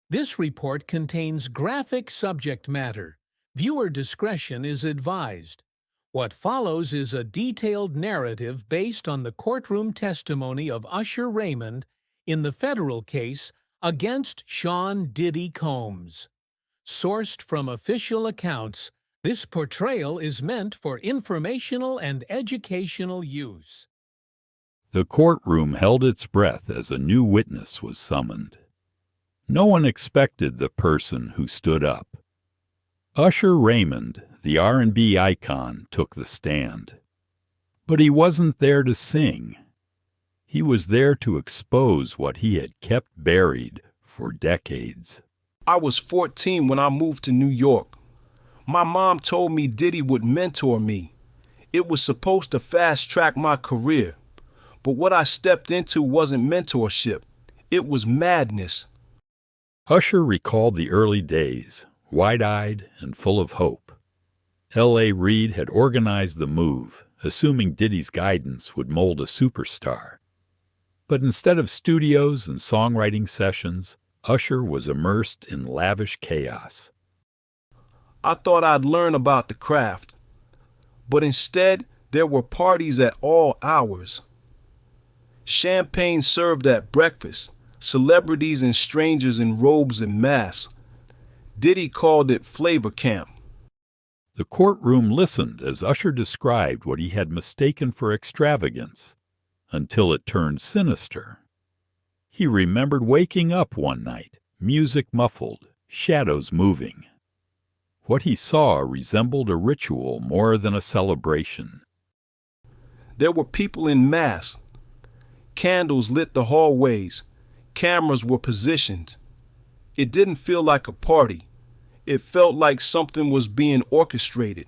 This report contains graphic subject matter. Viewer discretion is advised. What follows is a detailed narrative based on the courtroom testimony of Usher Raymond in the federal case against Sean Diddy Combs. Sourced from official accounts, this portrayal is meant for informational and educational use. The courtroom held its breath as a new witness was summoned. No one expected the person who stood up. Usher Raymond, the R&B icon, took the stand. But he wasn't there to sing. He was there to expose what he had kept buried for decades. I was 14 when I moved to New York. My mom told me Diddy would mentor me. It was supposed to fast-track my career. But what I stepped into wasn't mentorship. It was madness. Usher recalled the early days, wide-eyed and full of hope. L.A. Reid had organized the move, assuming Diddy's guidance would mold a superstar. But instead of studios and songwriting sessions, Usher was immersed in lavish chaos. I thought I'd learn about the craft. But instead, there were parties at all hours. Champagne served at breakfast. Celebrities and strangers in robes and masks. Diddy called it flavor camp. The courtroom listened as Usher described what he had mistaken for extravagance, until it turned sinister. He remembered waking up one night, music muffled, shadows moving. What he saw resembled a ritual more than a celebration. There were people in masks. Candles lit the hallways. Cameras were positioned. It didn't feel like a party. It felt like something was being orchestrated.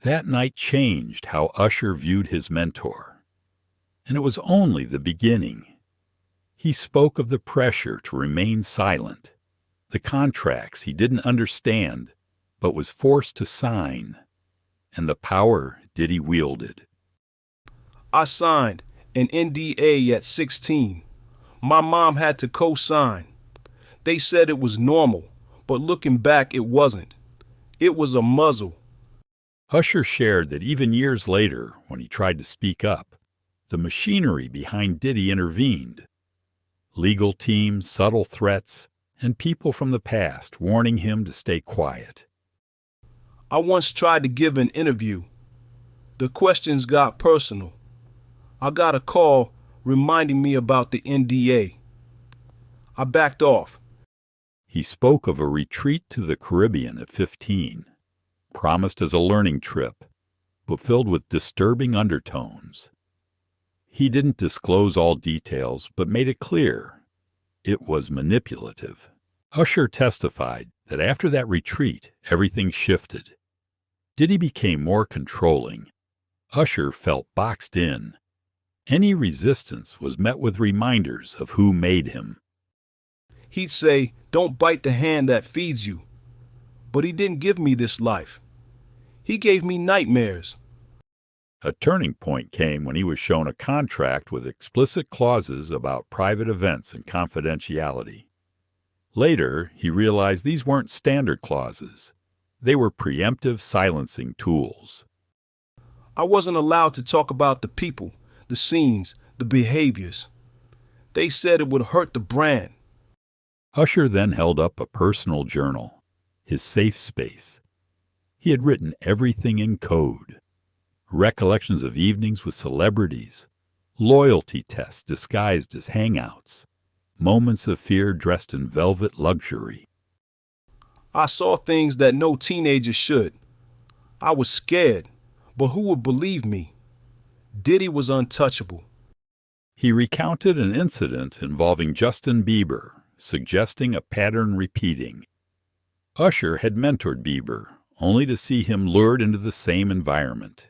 That night changed how Usher viewed his mentor. And it was only the beginning. He spoke of the pressure to remain silent, the contracts he didn't understand but was forced to sign, and the power Diddy wielded. I signed an NDA at 16. My mom had to co-sign. They said it was normal, but looking back, it wasn't. It was a muzzle. Usher shared that even years later, when he tried to speak up, the machinery behind Diddy intervened. Legal teams, subtle threats, and people from the past warning him to stay quiet. I once tried to give an interview. The questions got personal. I got a call reminding me about the NDA. I backed off. He spoke of a retreat to the Caribbean at 15, promised as a learning trip, but filled with disturbing undertones. He didn't disclose all details, but made it clear it was manipulative. Usher testified that after that retreat, everything shifted. Diddy became more controlling. Usher felt boxed in. Any resistance was met with reminders of who made him. He'd say, "Don't bite the hand that feeds you." But he didn't give me this life. He gave me nightmares. A turning point came when he was shown a contract with explicit clauses about private events and confidentiality. Later, he realized these weren't standard clauses. They were preemptive silencing tools. I wasn't allowed to talk about the people, the scenes, the behaviors. They said it would hurt the brand. Usher then held up a personal journal, his safe space. He had written everything in code. Recollections of evenings with celebrities, loyalty tests disguised as hangouts, moments of fear dressed in velvet luxury. I saw things that no teenager should. I was scared, but who would believe me? Diddy was untouchable. He recounted an incident involving Justin Bieber, suggesting a pattern repeating. Usher had mentored Bieber, only to see him lured into the same environment.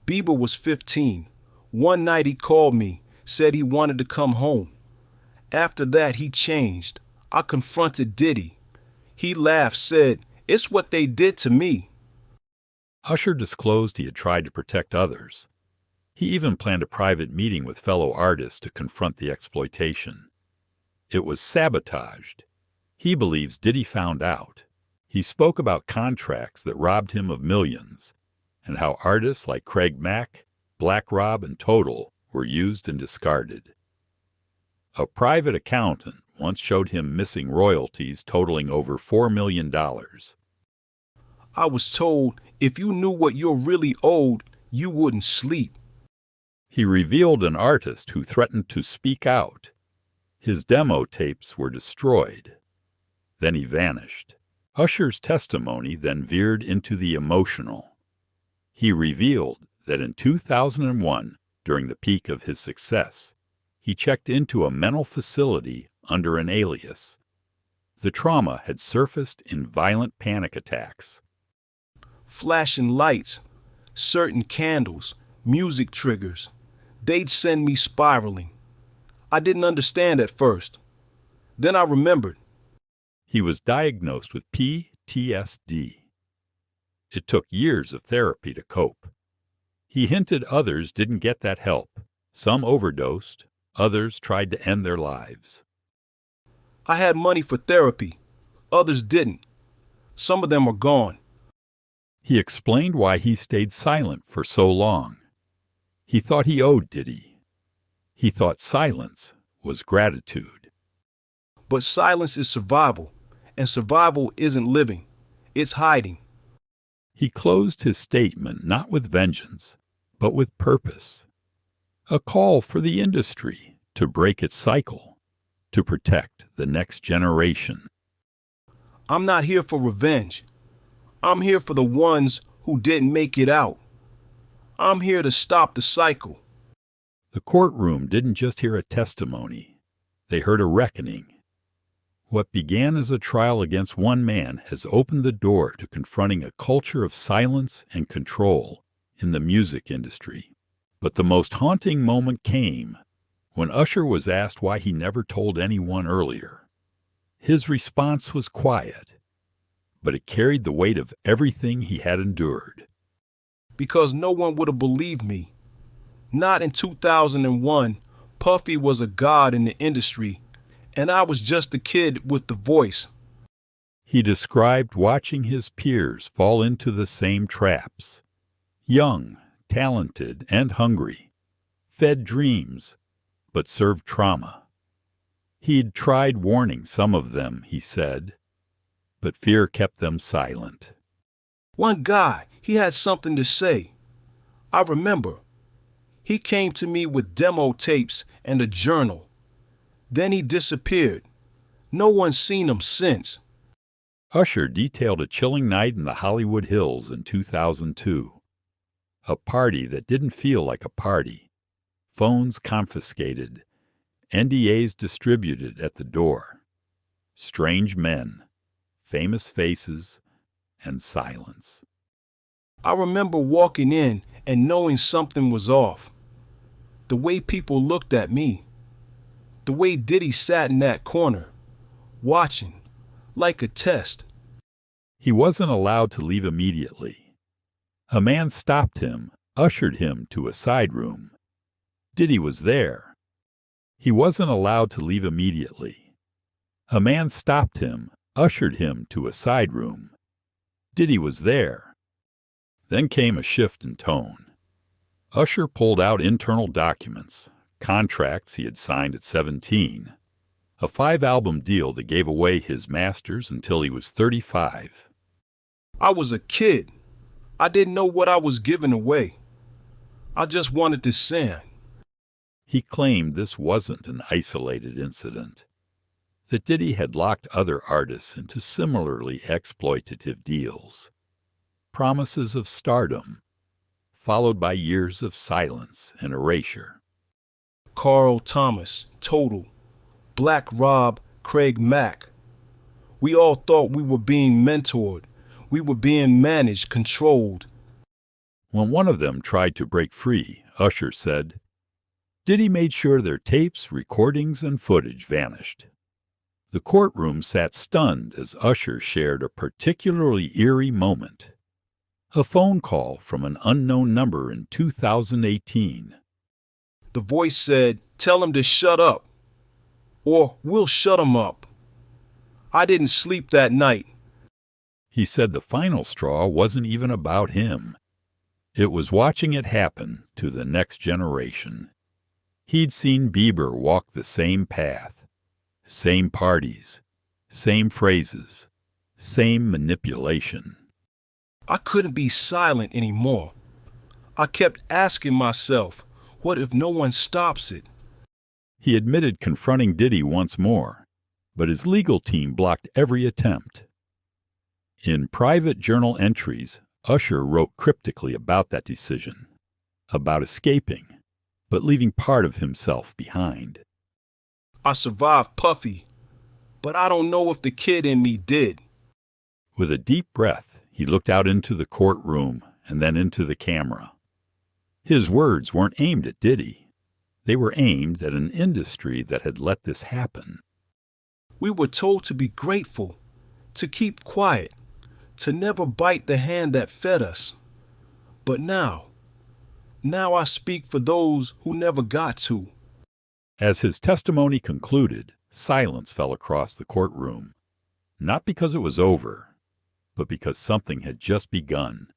Bieber was 15. One night he called me, said he wanted to come home. After that, he changed. I confronted Diddy. He laughed, said, "It's what they did to me." Usher disclosed he had tried to protect others. He even planned a private meeting with fellow artists to confront the exploitation. It was sabotaged. He believes Diddy found out. He spoke about contracts that robbed him of millions, and how artists like Craig Mack, Black Rob, and Total were used and discarded. A private accountant once showed him missing royalties totaling over $4 million. I was told if you knew what you're really owed, you wouldn't sleep. He revealed an artist who threatened to speak out. His demo tapes were destroyed. Then he vanished. Usher's testimony then veered into the emotional. He revealed that in 2001, during the peak of his success, he checked into a mental facility under an alias. The trauma had surfaced in violent panic attacks. Flashing lights, certain candles, music triggers. They'd send me spiraling. I didn't understand at first. Then I remembered. He was diagnosed with PTSD. It took years of therapy to cope. He hinted others didn't get that help. Some overdosed, others tried to end their lives. I had money for therapy. Others didn't. Some of them are gone. He explained why he stayed silent for so long. He thought he owed Diddy. He thought silence was gratitude. But silence is survival, and survival isn't living. It's hiding. He closed his statement not with vengeance, but with purpose. A call for the industry to break its cycle, to protect the next generation. I'm not here for revenge. I'm here for the ones who didn't make it out. I'm here to stop the cycle. The courtroom didn't just hear a testimony. They heard a reckoning. What began as a trial against one man has opened the door to confronting a culture of silence and control in the music industry. But the most haunting moment came when Usher was asked why he never told anyone earlier. His response was quiet, but it carried the weight of everything he had endured. Because no one would have believed me. Not in 2001. Puffy was a god in the industry, and I was just a kid with the voice. He described watching his peers fall into the same traps. Young, talented, and hungry, fed dreams, but served trauma. He'd tried warning some of them, he said, but fear kept them silent. One guy, he had something to say. I remember. He came to me with demo tapes and a journal. Then he disappeared. No one's seen him since. Usher detailed a chilling night in the Hollywood Hills in 2002. A party that didn't feel like a party. Phones confiscated. NDAs distributed at the door. Strange men, famous faces, and silence. I remember walking in and knowing something was off. The way people looked at me. The way Diddy sat in that corner, watching, like a test. He wasn't allowed to leave immediately. A man stopped him, ushered him to a side room. Diddy was there. He wasn't allowed to leave immediately. A man stopped him, ushered him to a side room. Diddy was there. Then came a shift in tone. Usher pulled out internal documents, contracts he had signed at 17, a 5-album deal that gave away his masters until he was 35. I was a kid. I didn't know what I was giving away. I just wanted to sing. He claimed this wasn't an isolated incident, that Diddy had locked other artists into similarly exploitative deals. Promises of stardom, followed by years of silence and erasure. Carl Thomas, Total, Black Rob, Craig Mack. We all thought we were being mentored. We were being managed, controlled. When one of them tried to break free, Usher said, Diddy made sure their tapes, recordings, and footage vanished. The courtroom sat stunned as Usher shared a particularly eerie moment. A phone call from an unknown number in 2018. The voice said, "Tell him to shut up, or we'll shut him up." I didn't sleep that night. He said the final straw wasn't even about him. It was watching it happen to the next generation. He'd seen Bieber walk the same path, same parties, same phrases, same manipulation. I couldn't be silent anymore. I kept asking myself, what if no one stops it? He admitted confronting Diddy once more, but his legal team blocked every attempt. In private journal entries, Usher wrote cryptically about that decision, about escaping, but leaving part of himself behind. I survived Puffy, but I don't know if the kid in me did. With a deep breath, he looked out into the courtroom and then into the camera. His words weren't aimed at Diddy. They were aimed at an industry that had let this happen. We were told to be grateful, to keep quiet, to never bite the hand that fed us. But now I speak for those who never got to. As his testimony concluded, silence fell across the courtroom, not because it was over, but because something had just begun.